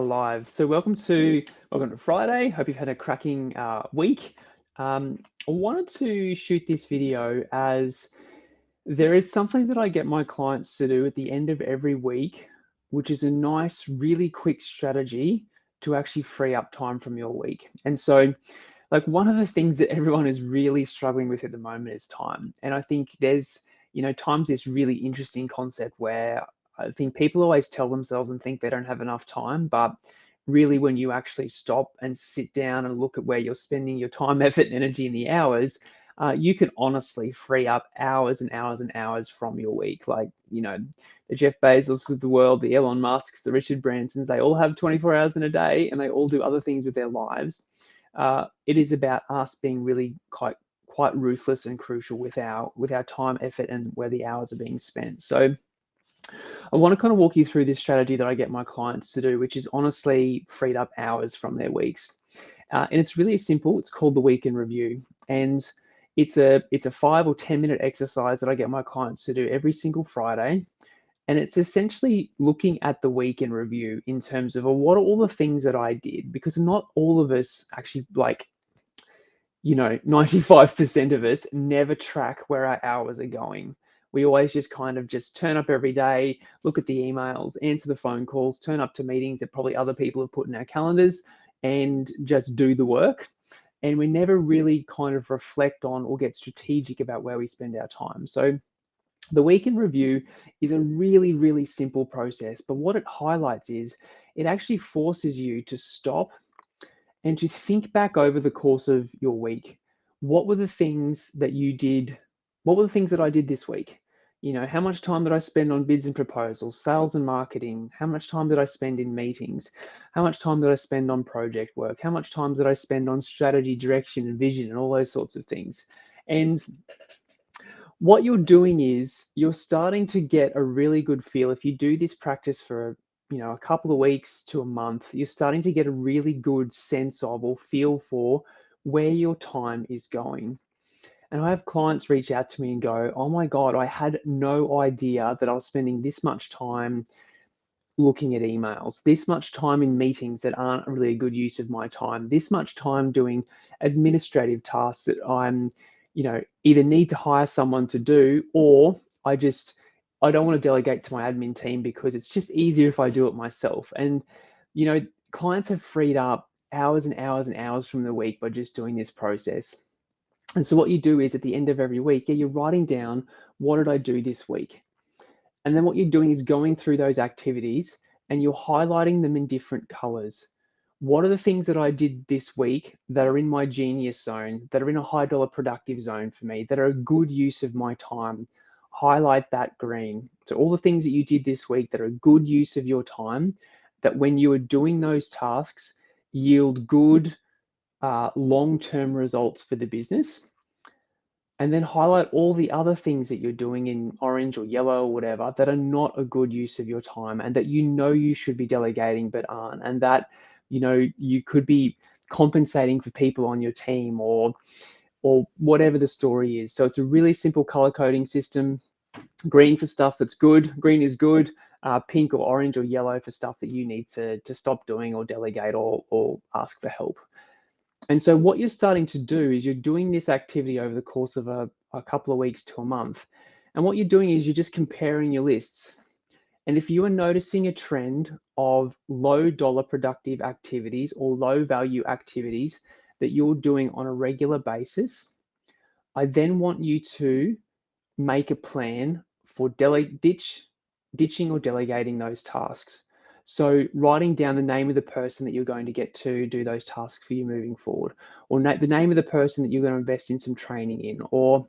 Live. So welcome to Friday. Hope you've had a cracking week. I wanted to shoot this video as there is something that I get my clients to do at the end of every week, which is a nice, really quick strategy to actually free up time from your week. And so, like, one of the things that everyone is really struggling with at the moment is time. And I think time's this really interesting concept where I think people always tell themselves and think they don't have enough time, but really when you actually stop and sit down and look at where you're spending your time, effort, and energy in the hours, you can honestly free up hours and hours and hours from your week. Like, the Jeff Bezos of the world, the Elon Musks, the Richard Bransons, they all have 24 hours in a day and they all do other things with their lives. It is about us being really quite ruthless and crucial with our time, effort, and where the hours are being spent. So I want to kind of walk you through this strategy that I get my clients to do, which is honestly freed up hours from their weeks. And it's really simple. It's called the week in review, and it's a 5 or 10 minute exercise that I get my clients to do every single Friday. And it's essentially looking at the week in review in terms of, well, what are all the things that I did? Because not all of us actually, 95% of us never track where our hours are going. We always just kind of just turn up every day, look at the emails, answer the phone calls, turn up to meetings that probably other people have put in our calendars, and just do the work. And we never really kind of reflect on or get strategic about where we spend our time. So the week in review is a really, really simple process, but what it highlights is it actually forces you to stop and to think back over the course of your week. What were the things that you did? What were the things that I did this week? How much time did I spend on bids and proposals, sales and marketing? How much time did I spend in meetings? How much time did I spend on project work? How much time did I spend on strategy, direction, and vision, and all those sorts of things? And what you're doing is you're starting to get a really good feel. If you do this practice for a couple of weeks to a month, you're starting to get a really good sense of or feel for where your time is going. And I have clients reach out to me and go, oh my God, I had no idea that I was spending this much time looking at emails, this much time in meetings that aren't really a good use of my time, this much time doing administrative tasks that either need to hire someone to do, or I don't want to delegate to my admin team because it's just easier if I do it myself. And, clients have freed up hours and hours and hours from the week by just doing this process. And so what you do is at the end of every week, you're writing down, what did I do this week? And then what you're doing is going through those activities and you're highlighting them in different colors. What are the things that I did this week that are in my genius zone, that are in a high dollar productive zone for me, that are a good use of my time? Highlight that green. So all the things that you did this week that are a good use of your time, that when you are doing those tasks, yield good long-term results for the business. And then highlight all the other things that you're doing in orange or yellow or whatever that are not a good use of your time and that you should be delegating but aren't, and that you could be compensating for people on your team or whatever the story is. So it's a really simple color coding system. Green for stuff that's good, green is good. Pink or orange or yellow for stuff that you need to stop doing or delegate or ask for help. And so what you're starting to do is you're doing this activity over the course of a couple of weeks to a month. And what you're doing is you're just comparing your lists. And if you are noticing a trend of low dollar productive activities or low value activities that you're doing on a regular basis, I then want you to make a plan for ditching or delegating those tasks. So writing down the name of the person that you're going to get to do those tasks for you moving forward, or the name of the person that you're going to invest in some training in, or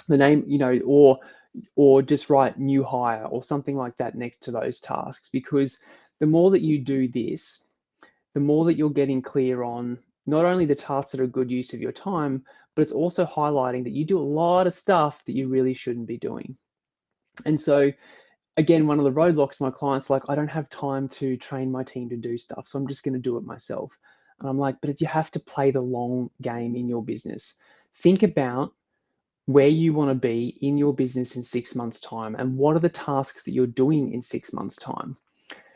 the name, or just write new hire or something like that next to those tasks. Because the more that you do this, the more that you're getting clear on not only the tasks that are good use of your time, but it's also highlighting that you do a lot of stuff that you really shouldn't be doing. And so, again, one of the roadblocks, my clients like, I don't have time to train my team to do stuff, so I'm just going to do it myself. And I'm like, but if you have to play the long game in your business, think about where you want to be in your business in 6 months' time and what are the tasks that you're doing in 6 months' time.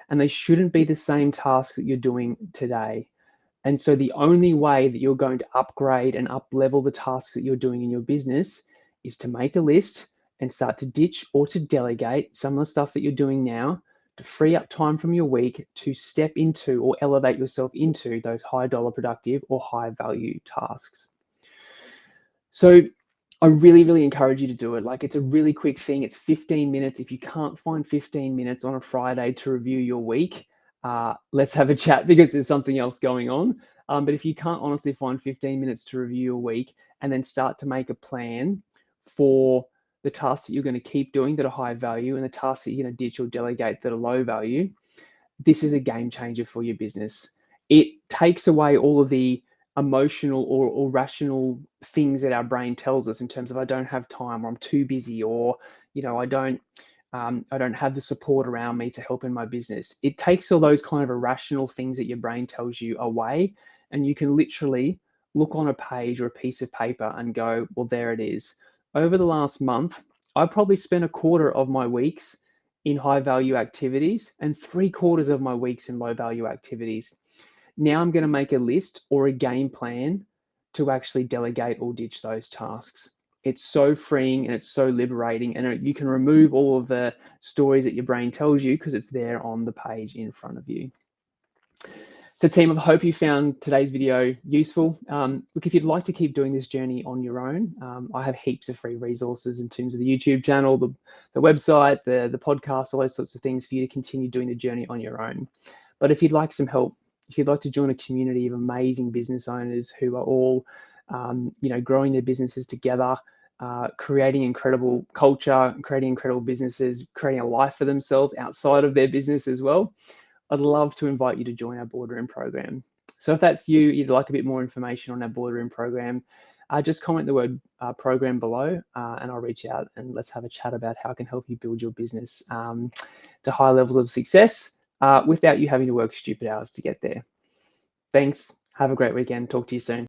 and they shouldn't be the same tasks that you're doing today. And so the only way that you're going to upgrade and up level the tasks that you're doing in your business is to make a list and start to ditch or to delegate some of the stuff that you're doing now to free up time from your week to step into or elevate yourself into those high dollar productive or high value tasks. So I really, really encourage you to do it. Like, it's a really quick thing. It's 15 minutes. If you can't find 15 minutes on a Friday to review your week, let's have a chat because there's something else going on. But if you can't honestly find 15 minutes to review your week and then start to make a plan for the tasks that you're going to keep doing that are high value and the tasks that you're going to ditch or delegate that are low value, this is a game changer for your business. It takes away all of the emotional or rational things that our brain tells us in terms of I don't have time, or I'm too busy, or I don't have the support around me to help in my business. It takes all those kind of irrational things that your brain tells you away, and you can literally look on a page or a piece of paper and go, well, there it is. Over the last month, I probably spent a quarter of my weeks in high value activities and 3/4 of my weeks in low value activities. Now I'm going to make a list or a game plan to actually delegate or ditch those tasks. It's so freeing and it's so liberating, and you can remove all of the stories that your brain tells you because it's there on the page in front of you. So team, I hope you found today's video useful. Look, if you'd like to keep doing this journey on your own, I have heaps of free resources in terms of the YouTube channel, the website, the podcast, all those sorts of things for you to continue doing the journey on your own. But if you'd like some help, if you'd like to join a community of amazing business owners who are all, growing their businesses together, creating incredible culture, creating incredible businesses, creating a life for themselves outside of their business as well, I'd love to invite you to join our Boardroom program. So if that's you, you'd like a bit more information on our Boardroom program, just comment the word program below and I'll reach out and let's have a chat about how I can help you build your business to high levels of success without you having to work stupid hours to get there. Thanks. Have a great weekend. Talk to you soon.